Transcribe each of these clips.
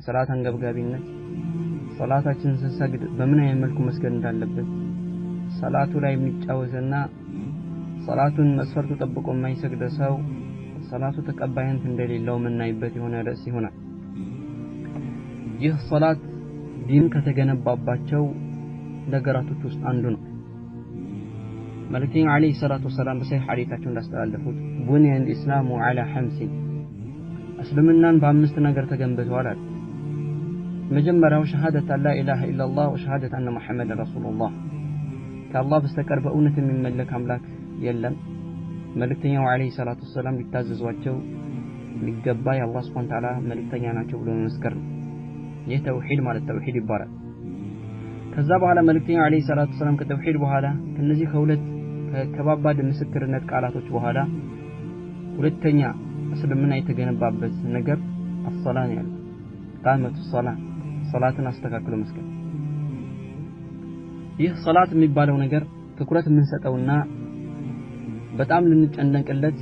ሰላት አንገብጋቢነት ሶላታችንን ስንሰግድ በምን አይነት መልኩ መስገድ እንዳለበት ሰላቱ ላይ የሚጫወትና ሰላቱን መስፈርቱ ጠብቆ የማይሰግድ ሰው ሰላቱ ተቀባይነት እንደሌለው ምናይበት የሆነ ርዕስ ይሆናል። ይህ ሶላት ዲን ከተገነባባቸው ነገራቶች ውስጥ አንዱ ነው። መልእክተኛው አለይሂ ሰላቱ ወሰላም በሰሒህ ሐዲታቸው እንዳስተላለፉት ቡኒየ الإسلام على خمس እስልምናን በአምስት ነገር ተገንብቷል አሉ። መጀመሪያው ሸሃደት ላ ኢላሃ ኢላላህ ወሸሃደት አነ ሙሐመድ ረሱሉላህ ከአላህ በስተቀር በእውነት የሚመለክ አምላክ የለም፣ መልእክተኛው አለይሂ ሰላቱ ወሰላም ሊታዘዟቸው ሊገባ የአላህ ሱብሓነሁ ወተዓላ መልእክተኛ ናቸው ብሎ መመስከር ነው። ይህ ተውሂድ ማለት ተውሂድ ይባላል። ከዛ በኋላ መልእክተኛው አለይሂ ሰላቱ ወሰላም ከተውሂድ በኋላ ከነዚህ ከሁለት ከባባድ ምስክርነት ቃላቶች በኋላ ሁለተኛ እስልምና የተገነባበት ነገር አሰላን ያለ ቃመቱ ሶላትን አስተካክሎ መስገድ። ይህ ሶላት የሚባለው ነገር ትኩረት የምንሰጠውና በጣም ልንጨነቅለት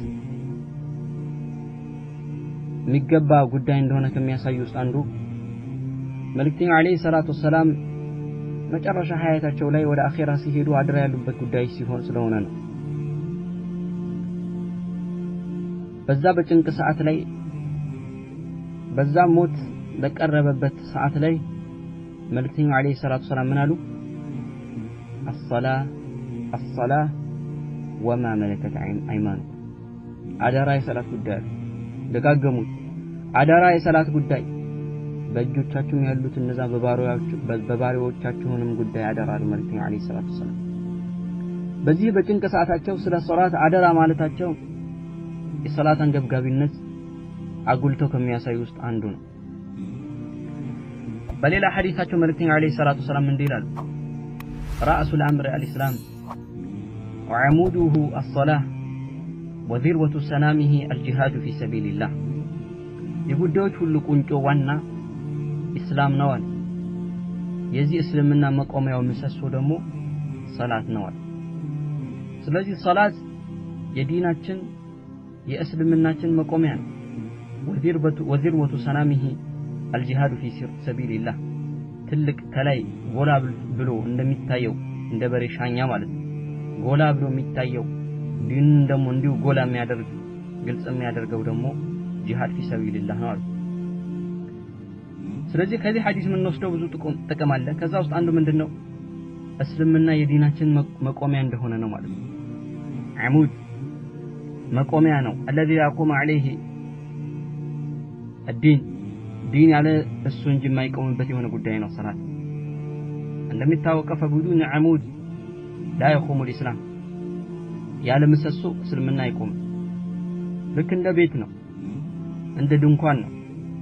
የሚገባ ጉዳይ እንደሆነ ከሚያሳዩ ውስጥ አንዱ መልእክተኛው አለይሂ ሰላቱ ወሰላም መጨረሻ ሀያታቸው ላይ ወደ አኺራ ሲሄዱ አድራ ያሉበት ጉዳይ ሲሆን ስለሆነ ነው። በዛ በጭንቅ ሰዓት ላይ በዛ ሞት በቀረበበት ሰዓት ላይ መልእክተኛው አለይሂ ሰላቱ ወሰላም ምን አሉ? አሰላ ወማ መለከት አይማኑኩም አደራ የሰላት ጉዳይ ደጋገሙት። አደራ የሰላት ጉዳይ በእጆቻችሁ ያሉት እነዛ በባሪያዎቻችሁንም ጉዳይ አደራ አሉ መልእክተኛው አለይሂ ሰላቱ ወሰላም። በዚህ በጭንቅ ሰዓታቸው ስለ ሶላት አደራ ማለታቸው የሶላት አንገብጋቢነት አጉልተው ከሚያሳዩ ውስጥ አንዱ ነው። በሌላ ሐዲሳቸው መልእክተኛው አለይሂ ሰላቱ ወሰላም እንዲህ ይላሉ رأس الأمر الإسلام وعموده الصلاة وذروة سنامه الجهاد في سبيل الله يقولون كل كنتو وانا إسلام نوال يزي إسلامنا مقوم يوم مسسو دمو صلاة نوال سلازي صلاة يديناتشن يأسلمناتشن مقوم يعني وذروة سنامه الجهاد في سبيل الله ትልቅ ከላይ ጎላ ብሎ እንደሚታየው እንደ በሬ ሻኛ ማለት ነው። ጎላ ብሎ የሚታየው ዲን ደግሞ እንዲሁ ጎላ የሚያደርግ ግልጽ የሚያደርገው ደግሞ ጂሃድ ፊ ሰቢልላህ ነው አሉ። ስለዚህ ከዚህ ሐዲስ ምን ወስደው ብዙ ጥቅም አለ። ከዛ ውስጥ አንዱ ምንድነው እስልምና የዲናችን መቆሚያ እንደሆነ ነው ማለት ነው። አሙድ መቆሚያ ነው። الذي يقوم عليه الدين ዲን ያለ እሱ እንጂ የማይቆምበት የሆነ ጉዳይ ነው ሰላት። እንደሚታወቀው ፈቡዱን አሙድ ላ يقوم الاسلام ያለ ምሰሶ እስልምና አይቆምም። ልክ እንደ ቤት ነው፣ እንደ ድንኳን ነው።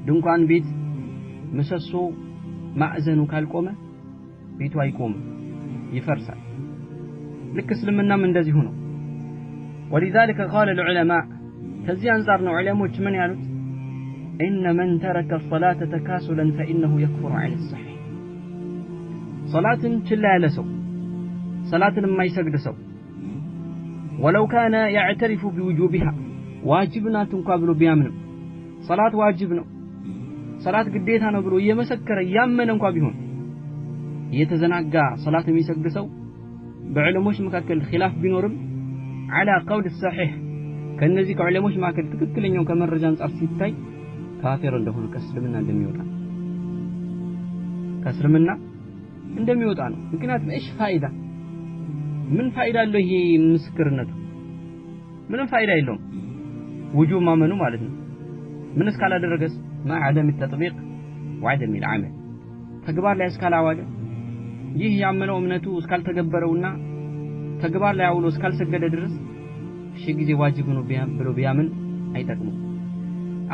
ድንኳን ቤት ምሰሶ ማዕዘኑ ካልቆመ ቤቱ አይቆምም፣ ይፈርሳል። ልክ እስልምናም እንደዚሁ ነው። ولذلك قال العلماء ከዚህ አንፃር ነው ዑለሞች ምን ያሉት إن من ترك الصلاة تكاسلا فإنه يكفر عن الصحيح صلاة تلا لسو صلاة ما يسجد سو ولو كان يعترف بوجوبها واجبنا تنقابل بيامن صلاة واجبنا صلاة قديتها نبلو يمسكر يامن انقابلون يتزنقى صلاة ما يسجد سو بعلموش مكاكل خلاف بنورم على قول الصحيح كان نزيك علموش مكاكل تككلين يوم كمان رجان صارسيتاي ካፊር እንደሆነ ከእስልምና እንደሚወጣ ነው። ምክንያቱም እሺ ፋይዳ ምን ፋይዳ አለው ይሄ ምስክርነቱ? ምንም ፋይዳ የለውም። وجوب ማመኑ ማለት ነው። ምን እስካላደረገስ ማዕደም التطبيق وعدم العمل ተግባር ላይ እስካላዋለ ይህ ያመነው እምነቱ እስካልተገበረውና ተግባር ላይ አውሎ እስካልሰገደ ድረስ እሺ ጊዜ ዋጅብ ነው ብሎ ቢያምን አይጠቅሙም።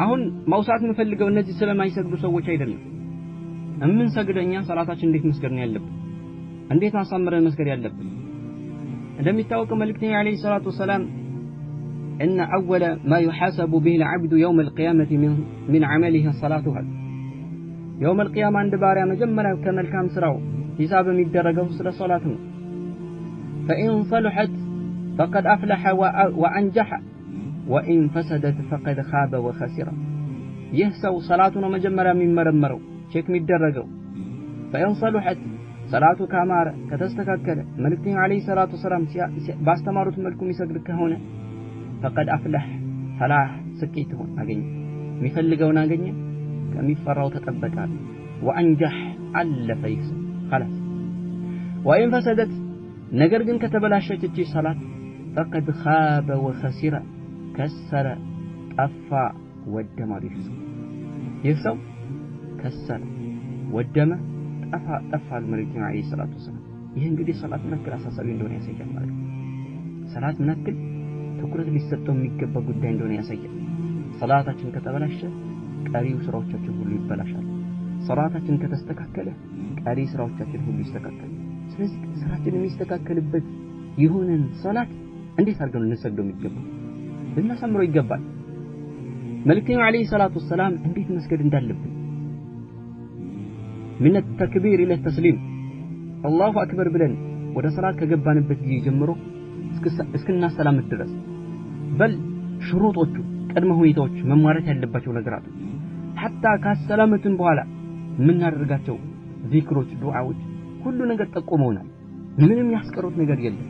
አሁን ማውሳት የምፈልገው እነዚህ ስለማይሰግዱ ሰዎች አይደለም። እምን ሰግደኛ ሰላታችን እንዴት መስገድ ነው ያለብን? እንዴት ማሳመረን መስገድ ያለብን? እንደሚታወቀው መልእክተኛው አለይሂ ሰላቱ ወሰላም ان اول ما يحاسب به العبد يوم القيامه من عمله الصلاه يوم القيامه عند باريا مجمرا كملكام سراو حساب የሚደረገው ስለ ሶላት ነው። فان صلحت فقد افلح وانجح وإن فسدت فقد خاب وخسر ይህ ሰው ሰላቱ ነው መጀመሪያ የሚመረመረው ቼክ የሚደረገው فإن صلحت صلاته كامارة كتستكاكل ملكتين عليه الصلاة والسلام باستمارت ملكم يسجد كهونة فقد أفلح فلاح سكيتهون أجني ميفلقون أجني كميفراو تتبكال وأنجح ألف يكسب خلاص وإن فسدت نجرجن كتبلاشت تجي صلاة فقد خاب وخسر كسر طفى ودم يكسب كسر ودم ጠፋ መልእክተኛ አለይሂ ሰላቱ ወሰለም ይሄ እንግዲህ ሰላት ምንክል አሳሳቢ እንደሆነ ያሳያል ማለት ነው ሰላት ምንክል ትኩረት ሊሰጠው የሚገባ ጉዳይ እንደሆነ ያሳያል ሰላታችን ከተበላሸ ቀሪው ስራዎቻችን ሁሉ ይበላሻል ሰላታችን ከተስተካከለ ቀሪ ስራዎቻችን ሁሉ ይስተካከላል ስለዚህ ስራችን የሚስተካከልበት ይሁንን ሰላት እንዴት አድርገን ልንሰግደው የሚገባው ልናሰምረው ይገባል መልእክተኛ አለይሂ ሰላቱ ወሰለም እንዴት መስገድ እንዳለብን من التكبير إلى التسليم الله أكبر بلن وده صلاة كجبان بتجي جمره اسكننا السلام الدرس بل شروط وجه قدمه هو يتوجه ممارسة اللبات ونقرات حتى كالسلامة بوالا من الرجاتو ذكروت دعاوت كل نقد تقومونا منهم يحسكروت نقد يلا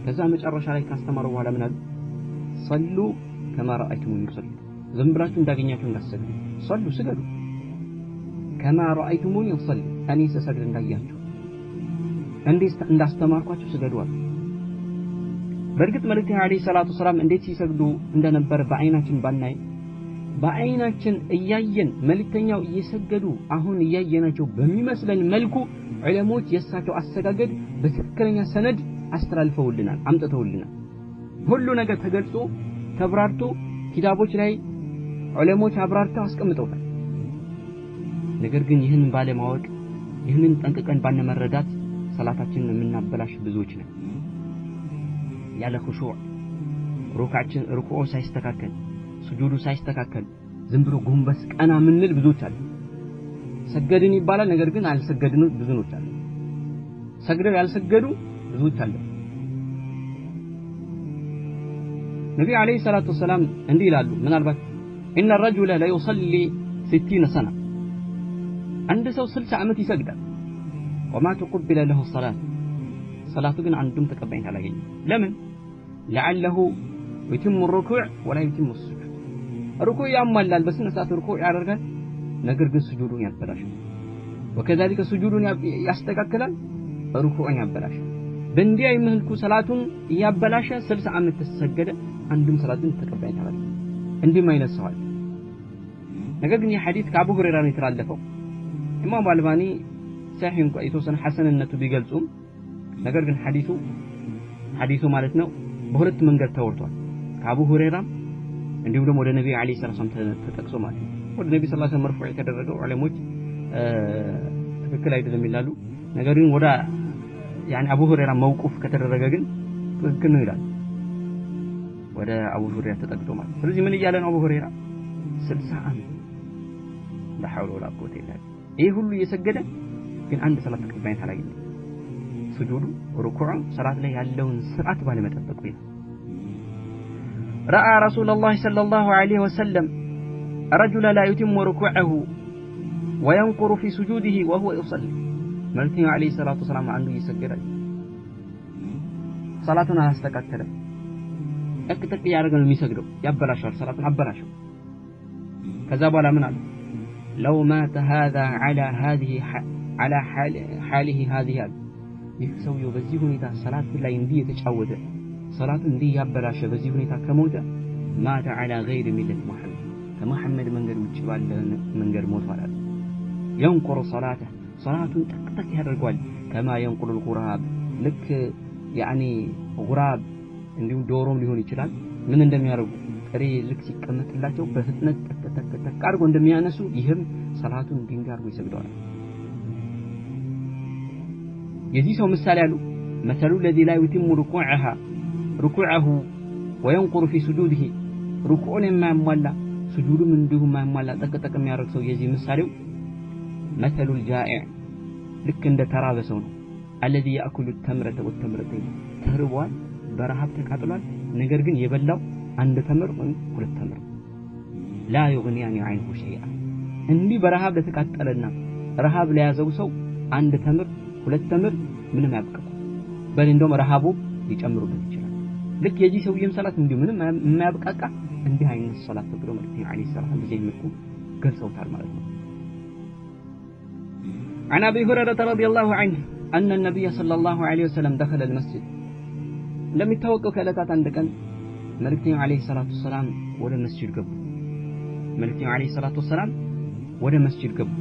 كذا مجرش عليك استمروا على من صلوا كما رأيتموني يصلوا ذنبراتهم داقينياتهم للسجد صلوا سجدوا كما رأيتموني أصلي أني سأسجد እንዳያችሁ እንዳስተማርኳችሁ ስገዱ በርግጥ መልእክተኛ አለይሂ ሰላቱ ሰላም እንዴት ሲሰግዱ እንደነበር በአይናችን እያየን መልእክተኛው እየሰገዱ አሁን እያየናቸው በሚመስለን መልኩ ዑለሞች የሳቸው አሰጋገድ በትክክለኛ ሰነድ አስተላልፈውልናል አምጥተውልናል ሁሉ ነገር ተገልጾ ተብራርቶ ኪታቦች ላይ ዑለሞች አብራርተው አስቀምጠውታል ነገር ግን ይህን ባለማወቅ ይህንን ጠንቅቀን ባለመረዳት ሰላታችንን የምናበላሽ ብዙዎች ነን ያለ ኹሹዕ ሩኩዑ ሳይስተካከል ስጁዱ ሳይስተካከል ዝም ብሎ ጎንበስ ቀና ምንል ብዙዎች አሉ ሰገድን ይባላል ነገር ግን አልሰገድንም ብዙዎች አሉ ሰግደው ያልሰገዱ ብዙዎች አሉ ነብዩ አለይሂ ሰላቱ ወሰለም እንዲህ ይላሉ ምናልባት ان الرجل لا يصلي 60 سنه عند سو 60 عمت يسجد وما تقبل له الصلاة صلاته ግን አንዱም ተቀባይነት አላገኘ ለምን لعله يتم الركوع ولا يتم السجود ركوع ያሟላል በስነ ሰዓት ركوع ያደርጋል ነገር ግን ስጁዱን ያበላሻል وكذلك سجودን ያስተካክላል ركوعን ያበላሻል በእንዲህ አይመልኩ ሰላቱን ያበላሻ 60 ዓመት ተሰገደ አንዱም ሰላቱን ተቀባይነት አላገኘ እንዲህ ማይነሳዋል ነገር ግን የሐዲስ ከአቡ ሁረይራ ነው የተላለፈው ኢማም አልባኒ ሳሂህ የተወሰነ ሐሰንነቱ ቢገልጹም ነገር ግን ሐዲሱ ማለት ነው በሁለት መንገድ ተወርቷል ከአቡ ሁረይራ እንዲሁም ደግሞ ወደ ነብዩ አለይሂ ሰላም ተጠቅሶ ማለት ነው ወደ ነብዩ ሰለላሁ ዐለይሂ ወሰለም መርፉዕ የተደረገው ዑለሞች ትክክል አይደለም ይላሉ ነገር ግን ወደ يعني አቡ ሁረይራ መውቁፍ ከተደረገ ግን ትክክል ነው ይላል ወደ አቡ ሁረይራ ተጠቅሶ ማለት ስለዚህ ምን ይያለ ነው አቡ ሁረይራ 60 ዓመት لا حول ولا قوه الا بالله ይሄ ሁሉ እየሰገደ ግን አንድ ሰላት ተቀባይነት አላገኘ ስጁዱ ሩኩዑ ሰላት ላይ ያለውን ስርዓት ባለመጠበቁ ይላል راى رسول الله صلى الله عليه وسلم رجلا لا يتم ركوعه وينقر في سجوده وهو يصلي መልእክተኛው አለይሂ ሰላቱ ወሰላም አንዱ እየሰገደ ሰላቱን አስተካከለ እቅጥቅ ያደረገ ነው የሚሰግደው ያበላሻል ሰላቱን አበላሸው ከዛ በኋላ ምን አለ لو مات هذا على حاله هذه يسوي በዚህ ሁኔታ ሰላት ላይ እንዲህ የተጫወተ ሰላት እንዲህ ያበላሸ በዚህ ሁኔታ ከሞተ مات على غير ملة محمد ከመሐመድ መንገድ ውጭ ባለ መንገድ ሞቷል ينقر صلاته صلاتun ተክተክ ያደርጋል كما ينقر الغراب ልክ يعني غراب እንዲሁ ዶሮም ሊሆን ይችላል ምን እንደሚያደርጉ ጥሬ ልክ ሲቀመጥላቸው በፍጥነት ተተከተክ አድርጎ እንደሚያነሱ ይህም ሰላቱን እንዲንጋርጉ ይሰግዳል የዚህ ሰው ምሳሌ ያሉ مثل الذي لا يتم ركوعه وينقر في سجوده ركوعን የማያሟላ ስጁዱም እንዲሁ የማያሟላ ተከተክ የሚያደርግ ሰው የዚህ ምሳሌው مثل الجائع ልክ እንደ ተራበ ሰው ነው الذي ياكل التمره والتمرتين ተርቧል በረሃብ ተቃጥሏል ነገር ግን የበላው አንድ ተምር ወይ ሁለት ተምር لا يغنيان عنه شيئا እንዲህ በረሃብ ለተቃጠለና ረሃብ ለያዘው ሰው አንድ ተምር ሁለት ተምር ምንም ያብቀው በል እንደውም ረሃቡ ሊጨምሩበት ይችላል ልክ የዚህ ሰውየም ሰላት እንዲሁ ምንም የማያብቃቃ እንዲህ አይነት ሰላት ተብሎ መልእክተኛው አለይሂ ሰላም በዚህ መልኩ ገልጸውታል ማለት ነው عن أبي هريرة رضي الله عنه أن النبي صلى الله عليه وسلم دخل المسجد لم يتوقع كالتات عندك መልእክተኛው አለይሂ ሰላቱ ሰላም ወደ መስጂድ ገቡ መልእክተኛው አለይሂ ሰላቱ ሰላም ወደ መስጂድ ገቡ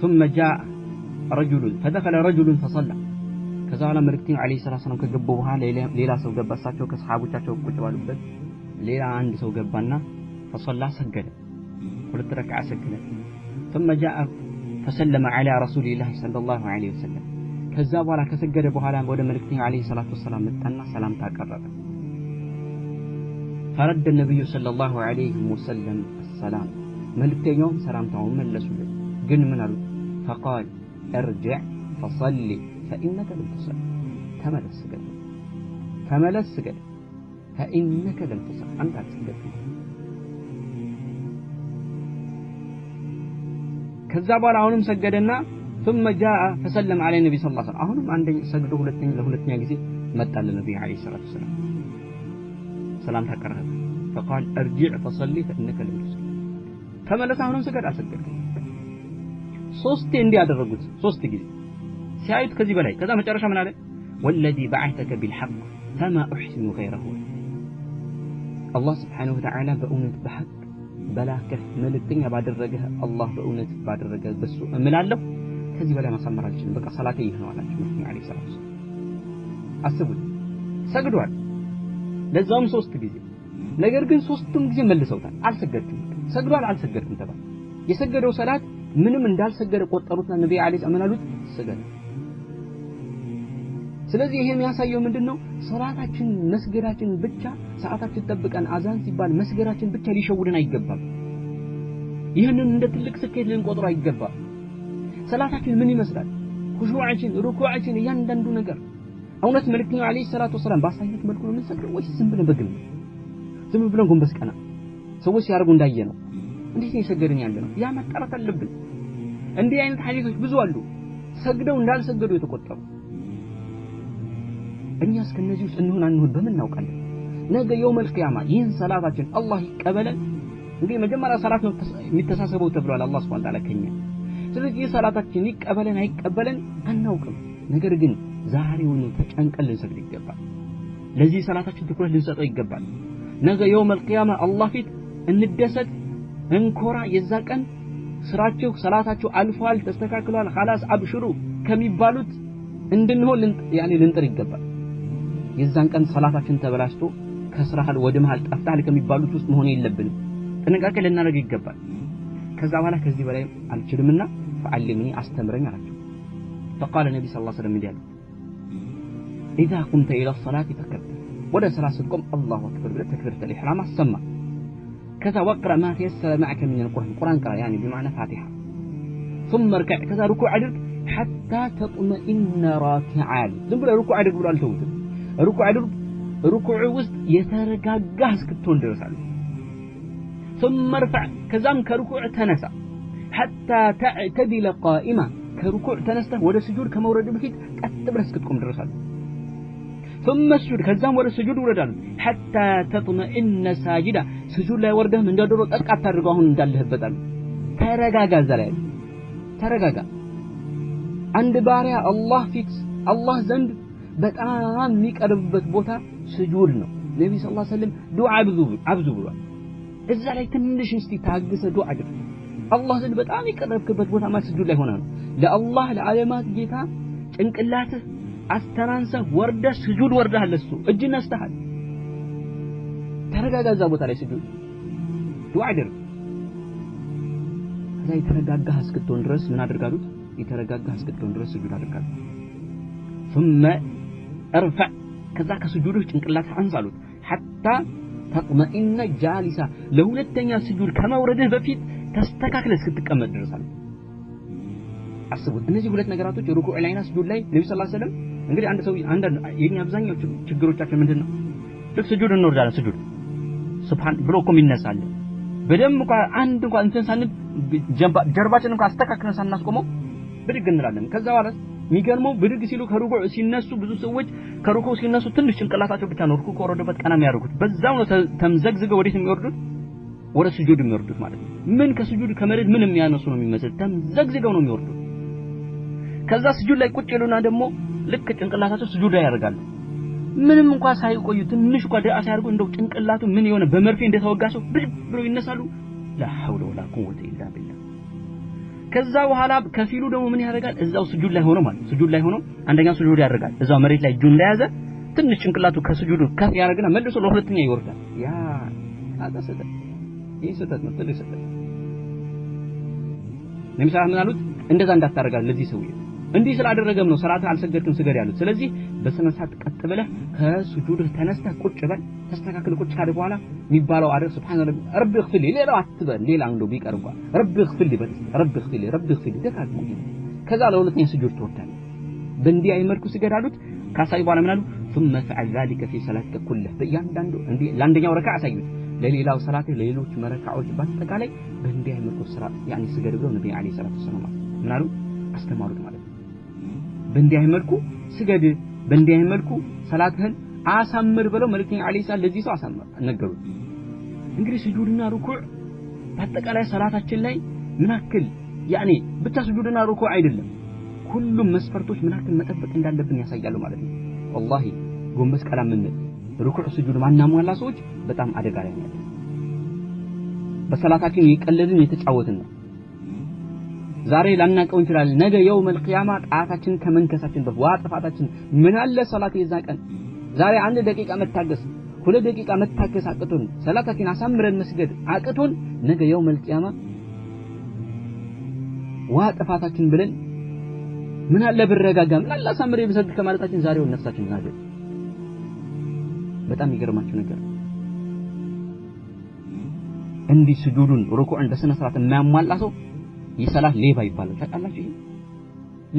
ثم جاء رجل فدخل رجل فصلى ከዛ በኋላ መልእክተኛው አለይሂ ሰላቱ ሰላም ከገቡ በኋላ ሌላ ሰው ገባሳቸው ከሰሃቦቻቸው ቁጭ ባሉበት ሌላ አንድ ሰው ገባና فصلى ሰገደ ሁለት ረክዓ ሰገደ ثم جاء فسلم على رسول الله صلى الله عليه وسلم ከዛ በኋላ ከሰገደ በኋላ ወደ መልእክተኛው አለይሂ ሰላቱ ሰላም መጣና ሰላምታ አቀረበ فرد النبي صلى الله عليه وسلم السلام ملكتيوم سلامتهم ملسوا قل من فقال ارجع فصلي فإنك لم تصل كمل السجد فإنك لم تصل أنت تسجد كذاب على عونهم سجدنا ثم جاء فسلم على النبي صلى الله عليه وسلم أهونهم عندي سجدوا لهلتني جزي متى للنبي عليه الصلاة والسلام سلام تكره فقال ارجع فصلي فإنك لم تصل ተመለስ አሁንም ስገድ አሰገድ ሶስት እንዲህ ያደረጉት ሶስት ጊዜ ሲያዩት ከዚህ በላይ ከዛ መጨረሻ ምን አለ والذي بعثك بالحق فما احسن غيره الله سبحانه وتعالى በእውነት በሐቅ በላከህ መልእክተኛ ባደረገህ አላህ በእውነት ባደረገህ በሱ እምላለሁ ከዚህ በላይ ማሳመር አልችልም በቃ ሰላቴ ይህ ነው አላችሁ ነብዩ አለይሂ ሰላቱ አስቡት ሰግዷል ለዛውም ሶስት ጊዜ ነገር ግን ሶስቱም ጊዜ መልሰውታል አልሰገድኩም ሰግዷል አልሰገድኩም ተባለ የሰገደው ሰላት ምንም እንዳልሰገደ ቆጠሩትና ነብዩ አለይሂ ሰላም አሉት ሰገደ ስለዚህ ይሄ የሚያሳየው ምንድነው ሶላታችን መስገዳችን ብቻ ሰዓታችን ተጠብቀን አዛን ሲባል መስገዳችን ብቻ ሊሸውደን አይገባም ይሄንን እንደ ትልቅ ስኬት ልንቆጥረው አይገባም ሰላታችን ምን ይመስላል ኹሹዓችን ሩኩዓችን እያንዳንዱ ነገር እውነት መልእክተኛው አለይሂ ሰላቱ ወሰለም ባሳዩት መልኩ ነው የምንሰግደው ወይስ ዝም ብለን በግል ዝም ብለን ጎንበስ ቀና ሰዎች ያርጉ እንዳየ ነው እንዴት ነው የሰገደን ያለ ነው ያ መጣራት አለብን እንዲህ አይነት ሐዲሶች ብዙ አሉ ሰግደው እንዳልሰገዱ የተቆጠሩ እኛስ ከነዚህ ውስጥ እንሆን በምን እናውቃለን ነገ የውመል ቂያማ ይህን ሰላታችን አላህ ይቀበለን እንግዲህ መጀመሪያ ሰላት ነው የሚተሳሰበው ተብሏል አላህ Subhanahu Wa Ta'ala ከኛ ስለዚህ ሰላታችን ይቀበለን አይቀበለን አናውቅም ነገር ግን ዛሬውን ተጨንቀን ልንሰግድ ይገባል ለዚህ ሰላታችን ትኩረት ልንሰጠው ይገባል ነገ የውመል ቂያማ አላህ ፊት እንደሰት እንኮራ የዛ ቀን ስራቸው ሰላታቸው አልፏል ተስተካክሏል خلاص አብሽሩ ከሚባሉት እንድንሆን ልንጥር ይገባል የዛን ቀን ሰላታችን ተበላሽቶ ከስራሃል ወደ መሃል ጠፍታል ከሚባሉት ውስጥ መሆን የለብንም ጥንቃቄ ልናደርግ ይገባል ከዛ በኋላ ከዚህ በላይ አልችልምና ፈዓልምኒ አስተምረኝ አላቸው فقال النبي صلى الله عليه وسلم እንዲያለ اذا قمت الى الصلاه فكبر ወደ ሰላት ስትቆም الله اكبر بتكبيره الاحرام አሰማ كذا واقرا ما تيسر معك من القران قرا يعني بمعنى فاتحه ثم اركع كذا ركوع ادرك حتى تطمئن راكعا ዝም ብለ ركوع ادرك ብሎ አልተውትም ركوع ادرك ركوع ውስጥ የተረጋጋህ እስክትሆን ድረሳል ثم ارفع كذاም ከركوع ተነሳ حتى تعتدل قائما ከركوع ተነስተህ ወደ ስጁድ ከመውረድ በፊት ቀጥ ብለህ እስክትቆም ድረሳል ثم اسجد كذاም ወደ ስጁድ ወረዳል حتى تطمئن ساجدا ስጁድ ላይ ወርደህም እንደደሮ ጠቅ አታድርገው አሁን እንዳለህበታል ተረጋጋ ዘላይ ተረጋጋ አንድ ባሪያ አላህ ፊት አላህ ዘንድ በጣም የሚቀርብበት ቦታ ስጁድ ነው ነብዩ ሰለላሁ ዐለይሂ ወሰለም ዱዓ አብዙ ብሏል እዛ ላይ ትንሽ እስቲ ታግሰ ዱዓ አድርግ አላህ ዘንድ በጣም ይቀርብበት ቦታ ማለት ስጁድ ላይ ሆነ ነው ለአላህ ለዓለማት ጌታ ጭንቅላትህ አስተናንሰህ ወርደ ስጁድ ወርደሃል ለሱ እጅ ነስተሃል ተረጋጋዛ ቦታ ላይ ስጁድ ዱዓ አድርግ ከዛ የተረጋጋህ እስክትሆን ድረስ ምን አድርጋሉት የተረጋጋህ እስክትሆን ድረስ ስጁድ አድርጋሉ ثم ارفع ከዛ ከስጁዱ ጭንቅላት አንሳሉት حتى تطمئن جالسا ለሁለተኛ ስጁድ ከመውረድህ በፊት ተስተካክለህ እስክትቀመጥ ድረሳል አስቡት እነዚህ ሁለት ነገራቶች ሩኩዕ ላይና ስጁድ ላይ ነብዩ ሰለላሁ ዐለይሂ ወሰለም እንግዲህ አንድ ሰው የኛ አብዛኛው ችግሮቻችን ምንድነው ልክ ስጁድ እንወርዳለን ስጁድ ሱብሃን ብሎ ቆም ይነሳል በደም እንኳን አንድ እንኳን እንትን ሳንል ጀርባችን እንኳን አስተካክለን ሳናስቆመው ብድግ እንላለን ከዛ በኋላ የሚገርመው ብድግ ሲሉ ከሩኩዕ ሲነሱ ብዙ ሰዎች ከሩኩዕ ሲነሱ ትንሽ ጭንቅላታቸው ብቻ ነው ሩኩዕ ከወረደበት ቀና የሚያደርጉት በዛው ነው ተምዘግዝገው ወዴት የሚወርዱት ወደ ስጁድ የሚወርዱት ማለት ነው ምን ከስጁድ ከመሬት ምን የሚያነሱ ነው የሚመስል ተምዘግዝገው ነው የሚወርዱት ከዛ ስጁድ ላይ ቁጭ ይሉና ደግሞ ልክ ጭንቅላታቸው ስጁድ ላይ ያደርጋሉ ምንም እንኳን ሳይቆዩ ትንሽ እንኳን ደቂቃ ሳይያርጉ እንደው ጭንቅላቱ ምን የሆነ በመርፌ እንደተወጋቸው ብሎ ይነሳሉ لا حول ولا قوة إلا بالله ከዛ በኋላ ከፊሉ ደግሞ ምን ያደርጋል እዛው ስጁድ ላይ ሆኖ ማለት ስጁድ ላይ ሆኖ አንደኛው ስጁድ ያደርጋል እዛው መሬት ላይ እጁን እንደያዘ ትንሽ ጭንቅላቱ ከስጁዱ ከፍ ያደርግና መልሶ ለሁለተኛ ይወርዳል ያ አጣሰተ ይሰጣት ነው ትልቅ ሰጠ ለምሳሌ ምን አሉት እንደዛ እንዳታረጋል ለዚህ ሰው እንዲህ ስላደረገም ነው ሰላት አልሰገድክም ስገድ ያሉት ስለዚህ በስነ ስርዓት ቀጥ ብለህ ከስጁድ ተነስተህ ቁጭ በል ተስተካክል ቁጭ ካለ በኋላ የሚባለው አረ ሱብሃንአላህ ረቢ እግፍር ሊ ሌላው አትበል ሌላ እንደው ቢቀርባ ረቢ እግፍር ሊ ረቢ እግፍር ሊ ደካክ ከዛ ለሁለተኛ ስጁድ ትወርዳለህ በእንዲህ አይመልኩ ስገድ አሉት ካሳይ በኋላ ምን አሉ ثم فعل ذلك في صلاتك كلها በእያንዳንዱ እንዲህ ለአንደኛው ረካዓ አሳዩት ለሌላው ሰላት ለሌሎች መረካዎች በአጠቃላይ በእንዲህ አይመልኩ ስራ ያኒ ስገድ ብለው ነብዩ አለይሂ ሰላቱ ወሰለም ምን አሉ አስተማሩት ማለት ነው በእንዲህ አይመልኩ ስገድ በእንዲህ አይመልኩ ሰላትህን አሳምር ብለው መልእክተኛ አለይሂ ሰላም ለዚህ ሰው አሳምር ነገሩት እንግዲህ ስጁድና ሩኩዕ በአጠቃላይ ሰላታችን ላይ ምናክል ያኒ ብቻ ስጁድና ሩኩዕ አይደለም ሁሉም መስፈርቶች ምናክል መጠበቅ እንዳለብን ያሳያሉ ማለት ነው والله ጎንበስ ቀላ ምን ሩኩዕ ስጁድ ማናሟላ ሰዎች በጣም አደጋ ላይ ናቸው በሰላታችን ይቀለልን የተጫወትን ነው ዛሬ ላናቀው እንችላለን ነገ የውመል ቂያማ ጣታችን ከመንከሳችን በዋጥፋታችን ምን አለ ሰላት የዛ ቀን ዛሬ አንድ ደቂቃ መታገስ ሁለት ደቂቃ መታገስ አቅቶን ሰላታችን አሳምረን መስገድ አቅቶን ነገ የውመል ቂያማ ዋጥፋታችን ብለን ምን አለ ብረጋጋም ላላ ሳምሬ በሰግድ ከማለታችን ዛሬው ነፍሳችን ናገ በጣም ይገርማችሁ ነገር እንዲህ ስጁዱን ሩኩዕን በስነ ስርዓት የማያሟላ ሰው ይሰላት ሌባ ይባላል ታውቃላችሁ ይሄ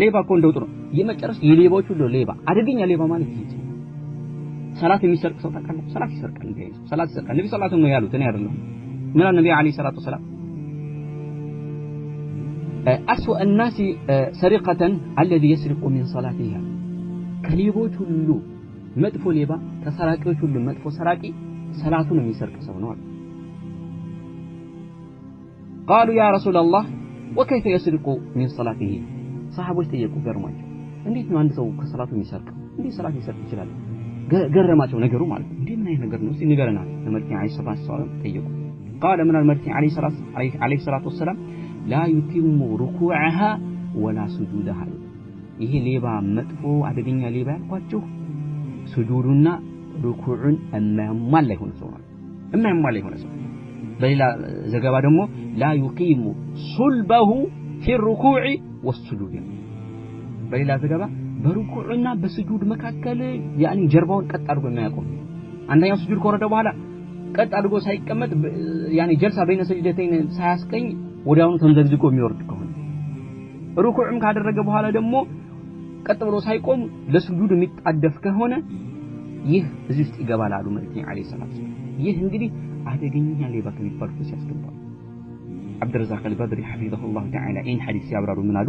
ሌባ እኮ እንደው ጥሩ የመጨረስ የሌባዎቹ ሁሉ ሌባ አደገኛ ሌባ ማለት ይሄ ሰላት የሚሰርቅ ሰው ታውቃላችሁ ሰላት ይሰርቃል እንዴ ሰላት ይሰርቃል ነብዩ ሰለላሁ ዐለይሂ ወሰለም ያሉት እኔ አይደለም ምን ነብዩ አለይሂ ሰላቱ ወሰለም أسوأ الناس سرقة الذي يسرق من صلاتها كليبوች ሁሉ መጥፎ ሌባ ከሰራቂዎች ሁሉ መጥፎ ሰራቂ ሰላቱን የሚሰርቅ ሰው ነው قالوا يا رسول الله وكيف يسرق من صلاته صحابዎች ጠየቁ ገርማቸው እንዴት ነው አንድ ሰው ከሰላቱ የሚሰርቅ እንዴት ሰላት ይሰርቅ ይችላል ገረማቸው ነገሩ ማለት እንዴ ምን አይነት ነገር ነው እስቲ ንገረና ለመልእክተኛ አለይሂ ሰላም ጠየቁ قال من الملك عليه الصلاه والسلام لا يتم ركوعها ولا سجودها ይሄ ሌባ መጥፎ አደገኛ ሌባ ያልኳችሁ ስጁዱና ሩኩዑን እማያሟላ ይሆን ሰው ነው እማያሟላ ይሆን ሰው በሌላ ዘገባ ደግሞ لا يقيم صلبه في الركوع والسجود በሌላ ዘገባ በሩኩዑና በስጁድ መካከል ያኒ ጀርባውን ቀጥ አድርጎ የማያቆም አንደኛው ስጁድ ከወረደ በኋላ ቀጥ አድርጎ ሳይቀመጥ ያኒ ጀልሳ በይነ ሰጅደተይን ሳያስቀኝ ወዲያውኑ ተንዘግዝቆ የሚወርድ ከሆነ ሩኩዕም ካደረገ በኋላ ደግሞ ቀጥ ብሎ ሳይቆም ለስጁድ የሚጣደፍ ከሆነ ይህ እዚህ ውስጥ ይገባል አሉ መልእክተኛ አለይሂ ሰላም ይህ እንግዲህ አደገኛ ሌባ ከሚባሉት ያስገባል አብዱረዛቅ አልበድሪ حفظه الله تعالى إن حديث ያብራሩ ምን አሉ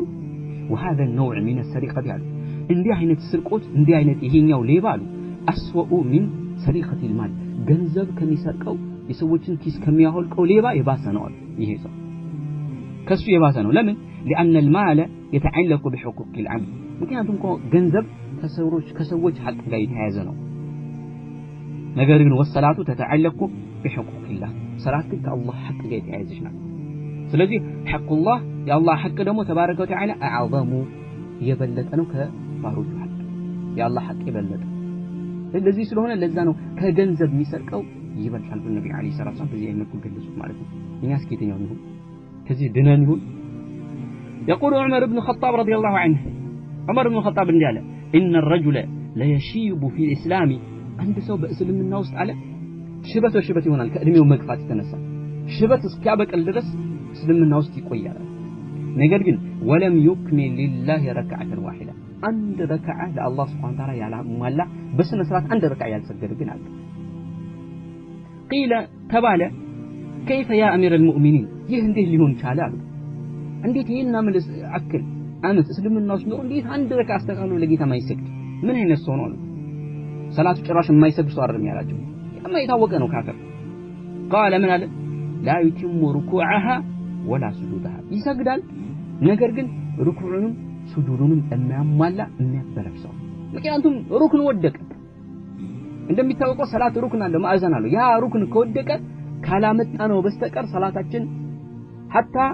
وهذا النوع من السرقة ያሉ እንዲህ አይነት ስርቆት እንዲህ አይነት ይሄኛው ሌባ አሉ أسوأ من سرقة المال ገንዘብ ከሚሰርቀው የሰዎችን ኪስ ከሚያወልቀው ሌባ የባሰ ነው አሉ ይሄ ሰው ከሱ የባሰ ነው ለምን لأن المال يتعلق بحقوق العبد ምክንያቱም ገንዘብ ከሰዎች ሐቅ ጋር የተያያዘ ነው ነገር ግን ወሰላቱ ተተዓለቁ بحقوق الله ሰላት ከአላህ ሐቅ ጋር የተያያዘች ናት ስለዚህ حق الله የአላህ ሐቅ ደግሞ ተባረከ ወተዓላ አዕظሙ የበለጠ ነው ከባሮቹ ሐቅ የአላህ ሐቅ የበለጠ ስለዚህ ስለሆነ ለዛ ነው ከገንዘብ የሚሰርቀው ይበልጣል በነብዩ አለይሂ ሰላቱ ወሰለም በዚህ አይነት ገለጹት ማለት ነው እኛ እስኪተኛው ነው ከዚህ ድነን ይሁን يقول عمر بن الخطاب رضي الله عنه عمر بن الخطاب እንዳለ ان الرجل لا يشيب في الاسلام አንድ ሰው በእስልምና ውስጥ አለ ሽበት ይሆናል ከእድሜው መግፋት የተነሳ ሽበት እስኪያበቀል ድረስ እስልምና ውስጥ ይቆያል ነገር ግን ወለም يكمل لله ركعه واحده አንድ ረካዓ ለአላህ Subhanahu Wa Ta'ala ያላሟላ በስነ ስርዓት አንድ ረካዓ ያልሰገደ ግን አለ قيل ተባለ كيف يا امير المؤمنين ይህ እንዴት ሊሆን ቻለ አሉ እንዴት ይሄና መልስ አክል ዓመት እስልምና ውስጥ ነው እንዴት አንድ ረካ አስተካክሎ ለጌታ ማይሰግድ ምን አይነት ሰው ነው? ሰላቱ ጭራሽ የማይሰግድ ሰው አይደለም ያላቸው ያማ የታወቀ ነው ካፈር قال من አለ لا يتم ركوعها ولا سجودها ይሰግዳል ነገር ግን ሩኩዑንም ሱጁዱንም የሚያሟላ የሚያበለብሰው ምክንያቱም ሩክን ወደቀ እንደሚታወቀው ሰላት ሩክን አለ ማዕዘን አለ ያ ሩክን ከወደቀ ካላመጣ ነው በስተቀር ሰላታችን حتى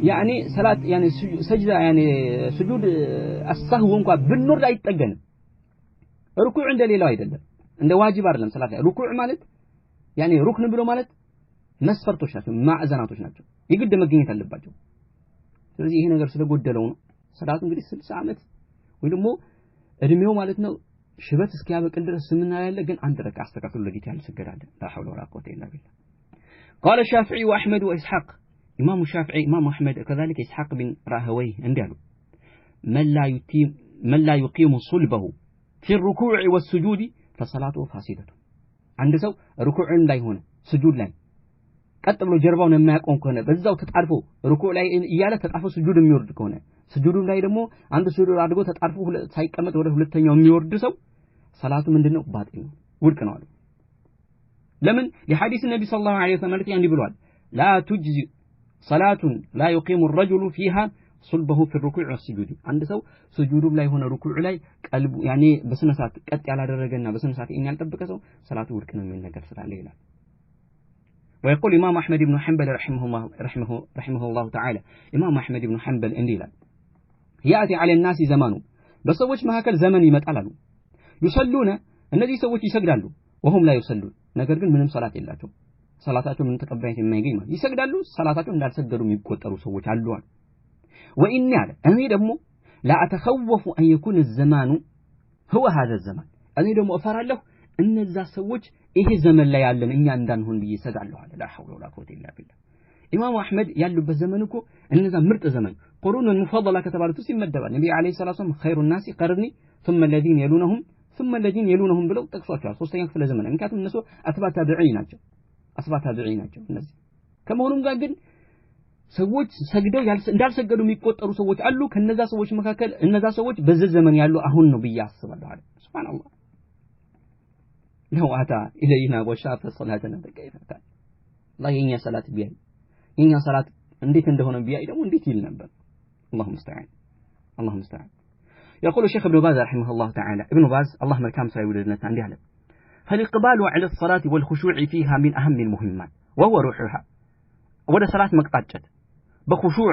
يعني صلاه يعني سجده يعني سجود السهو እንኳን ብንወርድ አይጠገንም ሩኩዕ እንደሌላው አይደለም እንደ ዋጅብ አይደለም ሰላት ላይ ሩኩዕ ማለት يعني ሩክን ብሎ ማለት መስፈርቶች ናቸው ማዕዘናቶች ናቸው የግድ መገኘት አለባቸው ስለዚህ ይሄ ነገር ስለጎደለው ነው ሰላት እንግዲህ 60 ዓመት ወይ ደግሞ እድሜው ማለት ነው ሽበት እስኪያበቅል ድረስ ስምና ያለ ግን አንድ ረካ አስተካክሎ ለጌታ ያልሰገዳል لا حول ولا قوه الا بالله قال الشافعي واحمد واسحاق امام الشافعي امام احمد كذلك اسحاق بن راهويه እንዳሉ من لا يقيم صلبه في الركوع والسجود فصلاته فاسده አንድ ሰው ሩኩዕን ላይ ሆነ ስጁድ ላይ ቀጥ ብሎ ጀርባውን የማያቆም ከሆነ በዛው ተጣርፎ ሩኩዕ ላይ እያለ ተጣርፎ ስጁድ የሚወርድ ከሆነ ስጁዱ ላይ ደግሞ አንድ ስጁድ አድርጎ ተጣርፎ ሳይቀመጥ ወደ ሁለተኛው የሚወርድ ሰው ሰላቱ ምንድነው ባጢል ነው ውድቅ ነው አሉ ለምን የሐዲስ ነብይ ሰለላሁ ዐለይሂ ወሰለም ማለት እንዲህ ብለዋል لا تجزي صلاه لا يقيم الرجل فيها صلبه في الركوع والسجود አንድ ሰው ስጁዱ ላይ ሆነ ሩኩዕ ላይ ቀልቡ ያኔ በስነ ስርዓት ቀጥ ያላደረገና በስነ ስርዓት ያልጠበቀ ሰው ሰላቱ ውድቅ ነው የሚል ነገር ስላለ ይላል ويقول امام احمد بن حنبل رحمه الله تعالى امام احمد بن حنبل እንዲህ ይላል ياتي على الناس زمان በሰዎች መካከል ዘመን ይመጣል አሉ يصلون እነዚህ ሰዎች ይሰግዳሉ وهم لا يصلون ነገር ግን ምንም ሰላት የላቸው ሰላታቸው ምንም ተቀባይነት የማይገኝ ነው ይሰግዳሉ ሰላታቸው እንዳልሰገዱ የሚቆጠሩ ሰዎች አሉ وإني على أنا دمو لا أتخوف أن يكون الزمان هو هذا الزمان أنا دمو أفرح له أن ذا سوج إيه الزمن لا يعلن إني عندن هون بيسجع له لا حول ولا قوة إلا بالله إمام أحمد يعلو بزمنكو أن ذا مرت زمن قرون المفضلة كتبارة تسمى الدواء النبي عليه الصلاة والسلام خير الناس قرني ثم الذين يلونهم بلو تقصوا شو صوص ينفل زمن إن كانوا الناس أتبع تابعين الناس كما هم قاعدين ሰዎች ሰግደው እንዳልሰገዱ የሚቆጠሩ ሰዎች አሉ ከነዛ ሰዎች መካከል እነዛ ሰዎች በዚህ ዘመን ያሉ አሁን ነው ብዬ አስባለሁ አለ ሱብሃንአላህ ነው አታ ኢለይና ወሻፈ ሶላተና ተከይፈታ الله የኛ ሰላት ቢያይ የኛ ሰላት እንዴት እንደሆነ ቢያይ ደግሞ እንዴት ይል ነበር اللهم استعان يقول الشيخ ابن باز رحمه الله تعالى ابن باز الله መልካም ሰው ይወደድለት አንዴ አለ فالاقبال على الصلاه والخشوع فيها من اهم المهمات وهو روحها ወደ ሰላት መቅጣጨት በኹሹዕ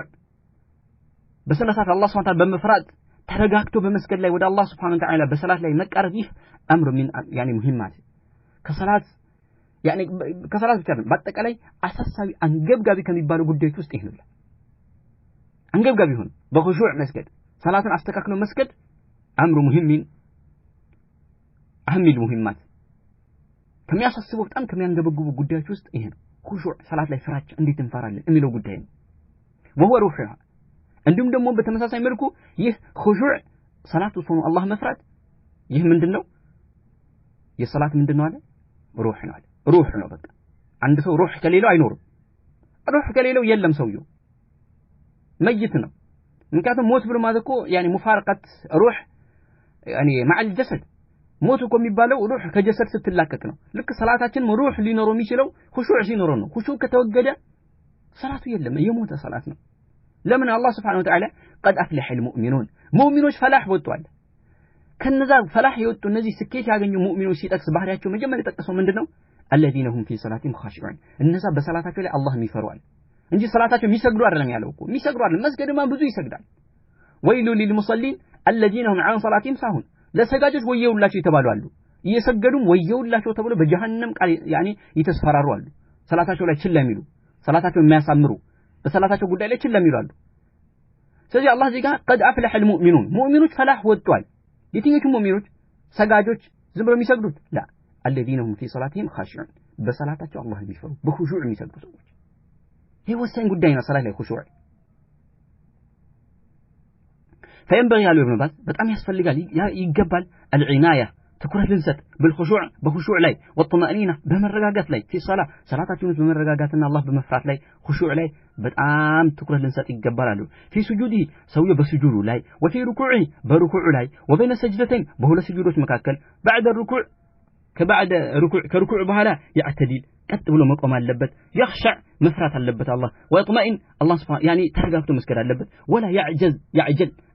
በሰላታት አላህ Subhanahu Wa Ta'ala በመፍራት ተረጋግቶ በመስገድ ላይ ወደ አላህ Subhanahu Wa Ta'ala በሰላት ላይ መቃረብ ይህ አምር ምን ያኒ ሙሂማት ከሰላት ያኒ ከሰላት ብቻ በአጠቃላይ አሳሳቢ አንገብጋቢ ከሚባሉ ጉዳዮች ውስጥ ይሄ ነው አንገብጋቢ ሆነ በኹሹዕ መስገድ ሰላትን አስተካክሎ መስገድ አምሩ ሙሂሚን አህሚል ሙሂማት ከሚያሳስቡ በጣም ከሚያንገበግቡ ጉዳዮች ውስጥ ይሄ ነው ኹሹዕ ሰላት ላይ ፍራቻ እንዴት እንፈራለን የሚለው ጉዳይ ነው وهو روحها እንዲሁም ደግሞ በተመሳሳይ መልኩ ይህ ኹሹዕ ሰላት ውስጥ ሆኖ አላህ መፍራት ይህ ምንድነው የሰላት ምንድነው አለ ሩህ ነው አለ ሩህ ነው በቃ አንድ ሰው ሩህ ከሌለው አይኖርም ሩህ ከሌለው የለም ሰውየው መይት ነው ምክንያቱም ሞት ብሎ ማለት እኮ ያኒ ሙፋረቀት ሩህ ያኒ مع الجسد ሞት እኮ የሚባለው ሩህ ከጀሰድ ስትላቀቅ ነው ልክ ሰላታችን ሩህ ሊኖረው የሚችለው ኹሹዕ ሲኖረው ነው ኹሹዕ ከተወገደ ሰላቱ የለም የሞተ ሰላት ነው ለምን አላህ Subhanahu Wa Ta'ala قد أفلح المؤمنون ሙእሚኖች ፈላህ ወጥቷል ከነዛ ፈላህ የወጡ እነዚህ ስኬት ያገኙ ሙእሚኖች ሲጠቅስ ባህሪያቸው መጀመሪያ የጠቀሰው ምንድነው الذين هم في صلاتهم خاشعون እነዛ በሰላታቸው ላይ አላህን ይፈሩዋል እንጂ ሰላታቸው የሚሰግዱ አይደለም ያለው እኮ የሚሰግዱ አይደለም መስገድማ ብዙ ይሰግዳል ወይሉ للمصلين الذين هم عن صلاتهم ساهون ለሰጋጆች ወየውላቸው የተባሉ አሉ እየሰገዱም ወየውላቸው ተብሎ በጀሃነም ቃል ያኒ ይተስፈራሩ አሉ ሰላታቸው ላይ ችላ የሚሉ ሰላታቸው የሚያሳምሩ በሰላታቸው ጉዳይ ላይ ችላ የሚሉ አሉ ስለዚህ አላህ እዚህ ጋር قد أفلح المؤمنون ሙእሚኖች ፈላህ ወጥቷል የትኞቹ ሙእሚኖች ሰጋጆች ዝም ብለው የሚሰግዱት لا الذين هم في صلاتهم خاشعون በሰላታቸው አላህ የሚፈሩ በኹሹዕ የሚሰግዱ ሰዎች ይሄ ወሳኝ ጉዳይ ነው ሰላት ላይ ኹሹዕ فينبغي على ابن باز በጣም ያስፈልጋል ይገባል العنايه ትኩረት ልንሰጥ بالخشوع በخشوع ላይ والطمأنينة በመረጋጋት ላይ في الصلاة ሰላታችን ውስጥ በመረጋጋትና አላህ በመፍራት ላይ خشوع ላይ በጣም ትኩረት ልንሰጥ ይገባል في سجوده ሰውየው በስጁዱ ላይ وفي ركوعه በሩኩዑ ላይ وبين السجدتين በሁለት ስጁዶች መካከል بعد الركوع ከሩኩዕ በኋላ يعتدل ቀጥ ብሎ መቆም አለበት يخشع መፍራት አለበት አላህ ويطمئن الله سبحانه يعني ተረጋግቶ መስገድ አለበት ولا يعجل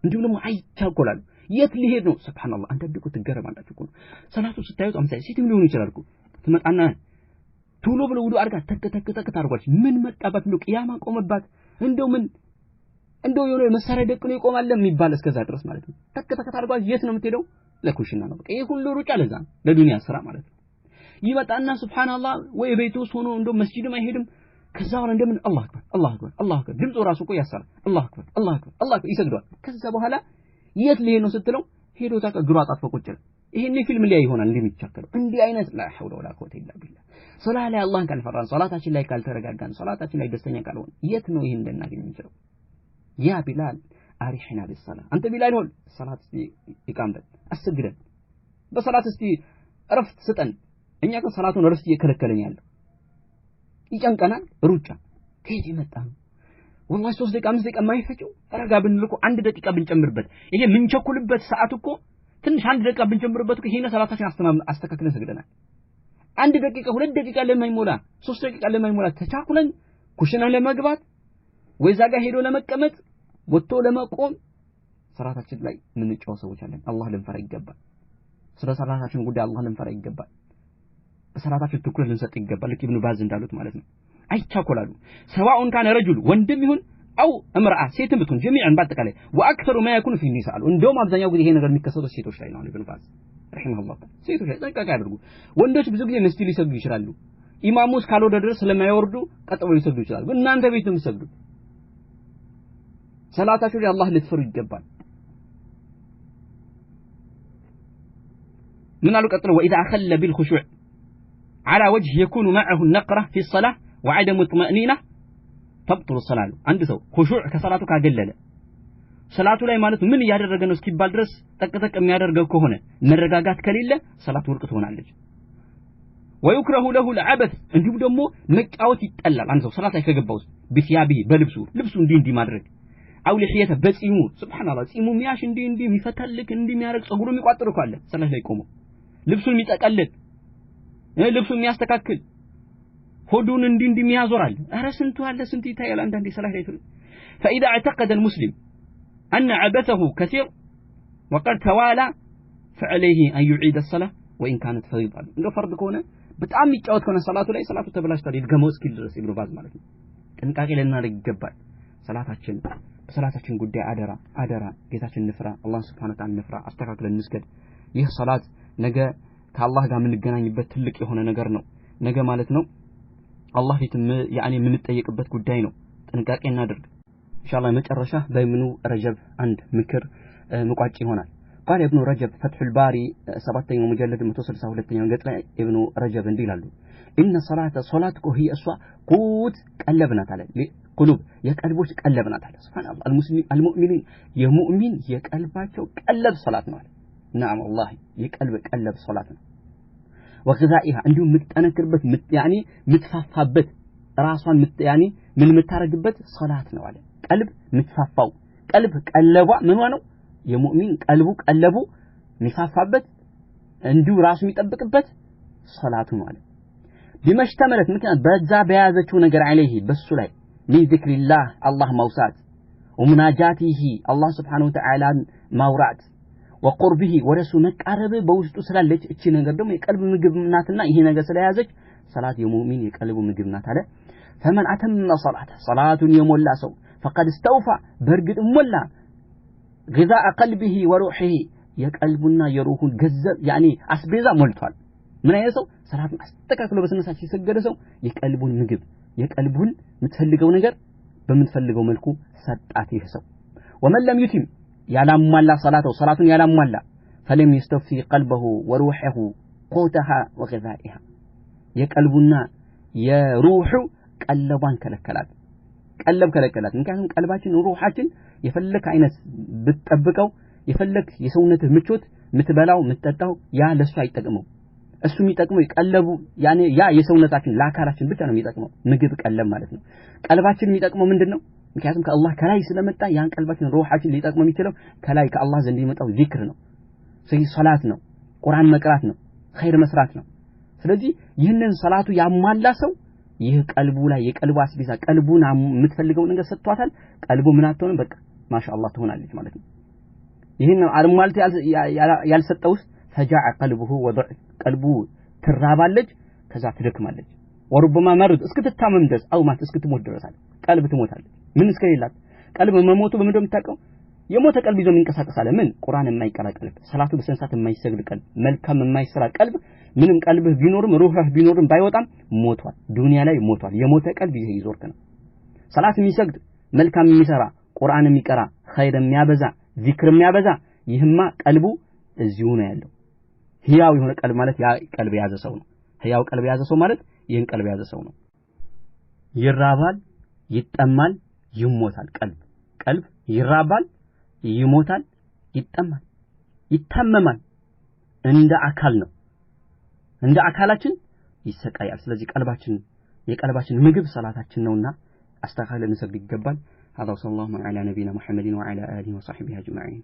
እንዲሁም ደግሞ አይቻኮላል የት ሊሄድ ነው ሱብሃንአላህ አንተ ድቁ ትገረማላችሁ እኮ ሰላቱ ስታዩት አምሳይ ሲቲም ሊሆን ይችላል እኮ ትመጣና ቶሎ ብሎ ውዱ አርጋ ተከተከተከ ታርጓች ምን መጣባት ነው ቂያማ ቆመባት እንደው የሆነ መሳሪያ ደቅኖ ይቆማል የሚባል እስከዛ ድረስ ማለት ነው ተከተከ ታርጓች የት ነው የምትሄደው ለኩሽና ነው በቃ ይሄ ሁሉ ሩጫ ለዛ ለዱንያ ስራ ማለት ነው ይመጣና ሱብሃንአላህ ወይ ቤቱ ሆኖ እንደው መስጂድም አይሄድም ከዛ በኋላ እንደምን አላህ አክበር ድምፁ ራሱ እኮ ያሳል አላህ አክበር ይሰግዳል ከዛ በኋላ የት ሊሄድ ነው ስትለው ሄዶ ታቀግሩ አጣጥፎ ቁጭ ይሄን ፊልም ላይ ይሆናል እንደሚቻከለው እንዲህ አይነት لا حول ولا قوه الا بالله ሶላት ላይ አላህን ካልፈራን ሶላታችን ላይ ካልተረጋጋን ሶላታችን ላይ ደስተኛ ካልሆን የት ነው ይሄን እንደናገኝ እንችላለን ያ ቢላል አሪህና بالصلاه አንተ ቢላል ሆል ሶላት ይቃምበት አስግደን በሶላት እስቲ እረፍት ስጠን እኛ ከሶላቱን እረፍት እየከለከለኝ ያለው ይጨንቀናል ሩጫ ከየት ይመጣ والله 3 ደቂቃ 5 ደቂቃ ማይፈጭው ረጋ ብንልኩ 1 ደቂቃ ብንጨምርበት ይሄ ምን ቸኩልበት ሰዓት እኮ ትንሽ 1 ደቂቃ ብንጨምርበት እኮ ይሄን ሰላታችን አስተካክለን ሰግደናል 1 ደቂቃ 2 ደቂቃ ለማይሞላ 3 ደቂቃ ለማይሞላ ተቻኩለን ኩሽና ለመግባት ወይ ዛጋ ሄዶ ለመቀመጥ ወጥቶ ለመቆም ሰላታችን ላይ ምን ጫው ሰዎች አለን አላህ ልንፈራ ይገባል ስለ ሰላታችን ጉዳይ አላህ ልንፈራ ይገባል በሰላታችን ትኩረት ልንሰጥ ይገባል ልክ ኢብኑ ባዝ እንዳሉት ማለት ነው አይቻኮላሉ سواء كان رجل ወንድም ይሁን او امراه ሴትም ብትሆን جميعا በአጠቃላይ واكثر ما يكون في النساء እንደውም አብዛኛው ጊዜ ይሄ ነገር የሚከሰተው ሴቶች ላይ ነው ኢብኑ ባዝ ረሂመሁላህ ሴቶች ላይ ጠንቀቅ ያድርጉ ወንዶች ብዙ ጊዜ መስጂድ ሊሰግዱ ይችላሉ ኢማሙስ ካልወደ ድረስ ስለማይወርዱ ቀጥሎ ሊሰግዱ ይችላሉ ግን እናንተ ቤት ነው የምትሰግዱ ሰላታችሁ ላይ አላህ ልትፈሩ ይገባል ምን አሉ ቀጥሎ واذا اخل بالخشوع على وجه يكون معه النقره في الصلاه وعدم الطمأنينة تبطل الصلاة عند سو خشوع كصلاته ካገለለ ሰላቱ ላይ ማለት ምን ያደረገ ነው እስኪባል ድረስ ተቀተቀ የሚያደርገው ከሆነ መረጋጋት ከሌለ ሰላቱ ወርቅ ትሆናለች ويكره له العبث እንዲሁ ደግሞ መጫወት ይጠላል አንድ ሰው ሰላት ላይ ከገባው ቢሲያቢ ልብሱ እንዲህ ማድረግ አው ለህየተ በጺሙ ሱብሃንአላህ ጺሙ ሚያሽ እንዲህ የሚፈታልክ እንዲህ የሚያረግ ጸጉሩ የሚቋጥር እኮ አለ ሰላት ላይ ቆሞ ልብሱን የሚጠቀልል ልብሱን የሚያስተካክል ሆዱን እንዲህ የሚያዞራል አረ ስንቱ አለ ስንት ይታያል አንዳንዴ ሰላት ላይ فاذا اعتقد المسلم ان عبثه كثير وقد توالى فعليه ان يعيد الصلاه وان كانت فريضه እንደ ፈርድ ከሆነ በጣም ይጫወት ከሆነ ሰላቱ ላይ ሰላቱ ተበላሽቷል ይድገመው እስኪል ድረስ ኢብኑ ባዝ ማለት ነው ጥንቃቄ ልናደርግ ይገባል በሰላታችን ጉዳይ አደራ ጌታችን እንፍራ አላህ Subhanahu Wa Ta'ala እንፍራ አስተካክለን እንስገድ ይህ ሰላት ነገ ከአላህ ጋር የምንገናኝበት ትልቅ የሆነ ነገር ነው ነገ ማለት ነው አላህ ፊትም ያኔ የምንጠየቅበት ጉዳይ ነው ጥንቃቄ እናድርግ ኢንሻአላህ መጨረሻ በኢብኑ ረጀብ አንድ ምክር መቋጭ ይሆናል قال ابن رجب فتح الباري 7ኛው مجلد 162ኛው ገጽ ላይ ኢብኑ ረጀብ እንዲህ ይላሉ ان صلاه هي اسوا قوت ቀለብናት አለ ቁሉብ የቀልቦች ቀለብናት አለ ሱብሃንአላህ المؤمنين የሙእሚን የቀልባቸው ቀለብ ሶላት ነው አለ نعم والله የቀልብ ቀለብ ሶላት ነው وغذائها እንዲሁ ምትጠነክርበት ያኒ ምትፋፋበት ራሷን ያኒ ምን ምታረግበት ሶላት ነው አለ ቀልብ ምትፋፋው ቀልብ ቀለቧ ምንዋ ነው የሙእሚን ቀለቡ ሚፋፋበት እንዲሁ ራሱ የሚጠብቅበት ሶላቱ ነው አለ ቢመሽተመለት ምክንያት በዛ በያዘችው ነገር عليه በሱ ላይ من ذكر الله الله موسات ومناجاته الله سبحانه وتعالى ማውራት وقربه ورسو መቃረብ በውስጡ ስላለች እቺ ነገር ደግሞ የቀልብ ምግብ ናትና ይሄ ነገር ስለያዘች ሰላት የሙእሚን የቀልቡ ምግብ ናት አለ فمن اتم صلاته የሞላ ሰው فقد استوفى በርግጥ ሞላ غذاء قلبه وروحه የቀልቡና የሩሁን ገዘብ ያኒ አስቤዛ ሞልቷል ምን አይነት ሰው ሰላቱን አስተካክሎ በስነሳች ሲሰገደ ሰው የቀልቡን ምግብ የቀልቡን የምትፈልገው ነገር በምትፈልገው መልኩ ሰጣት ይህ ሰው ومن لم يتم ያላሟላ ሰላቱን ያላሟላ فلم يستوفي قلبه وروحه قوتها وغذائها የቀልቡና የሩሁ ቀለቧን ከለከላት ምክንያቱም ቀልባችን ሩሃችን የፈለክ አይነት ብትጠብቀው የፈለክ የሰውነትህ ምቾት ምትበላው ምትጠጣው ያ ለሱ አይጠቅመው እሱ የሚጠቅመው ቀለቡ ያኔ ያ የሰውነታችን ለአካላችን ብቻ ነው የሚጠቅመው ምግብ ቀለብ ማለት ነው ቀልባችን የሚጠቅመው ምንድነው ምክንያቱም ከአላህ ከላይ ስለመጣ ያን ቀልባችን ሩሃችን ሊጠቅመው የሚችለው ከላይ ከአላህ ዘንድ የሚመጣው ዚክር ነው ስለዚህ ሶላት ነው ቁርአን መቅራት ነው ኸይር መስራት ነው ስለዚህ ይህንን ሶላቱ ያሟላ ሰው ይህ ቀልቡ ላይ የቀልቡ አስቢዛ ቀልቡን የምትፈልገው ነገር ሰጥቷታል ቀልቡ ምን አትሆንም በቃ ማሻአላህ ትሆናለች ማለት ነው ይሄን አልሟልት ያልሰጠው ፈጃአ ቀልቡሁ ወضع ቀልቡ ትራባለች ከዛ ትደክማለች ወሩበማ መርድ እስክትታመም ድረስ አው ማት እስክትሞት ድረሳል ቀልብ ትሞታለች ምን እስከሌላት ቀልብ መሞቱ በምንድነው የምታውቀው የሞተ ቀልብ ይዞ የሚንቀሳቀሳለ ምን ቁርአን የማይቀላቀል ሰላቱ በሰንሳት የማይሰግድ ቀልብ መልካም የማይሰራ ቀልብ ምንም ቀልብህ ቢኖርም ሩህህ ቢኖርም ባይወጣም ሞቷል ዱንያ ላይ ሞቷል የሞተ ቀልብ ይሄ ይዞርክ ነው ሰላት የሚሰግድ መልካም የሚሰራ ቁርአን የሚቀራ ኸይር የሚያበዛ ዚክር የሚያበዛ ይህማ ቀልቡ እዚሁ ነው ያለው ህያው የሆነ ቀልብ ማለት ያ ቀልብ ያዘ ሰው ነው ህያው ቀልብ ያዘ ሰው ማለት ይሄን ቀልብ ያዘ ሰው ነው ይራባል ይጠማል ይሞታል ቀልብ ይራባል ይሞታል ይጠማል ይታመማል እንደ አካል ነው እንደ አካላችን ይሰቃያል ስለዚህ ቀልባችን የቀልባችን ምግብ ሰላታችን ነውና አስተካክለን እንሰግድ ይገባል هذا صلى الله على نبينا محمد وعلى اله وصحبه اجمعين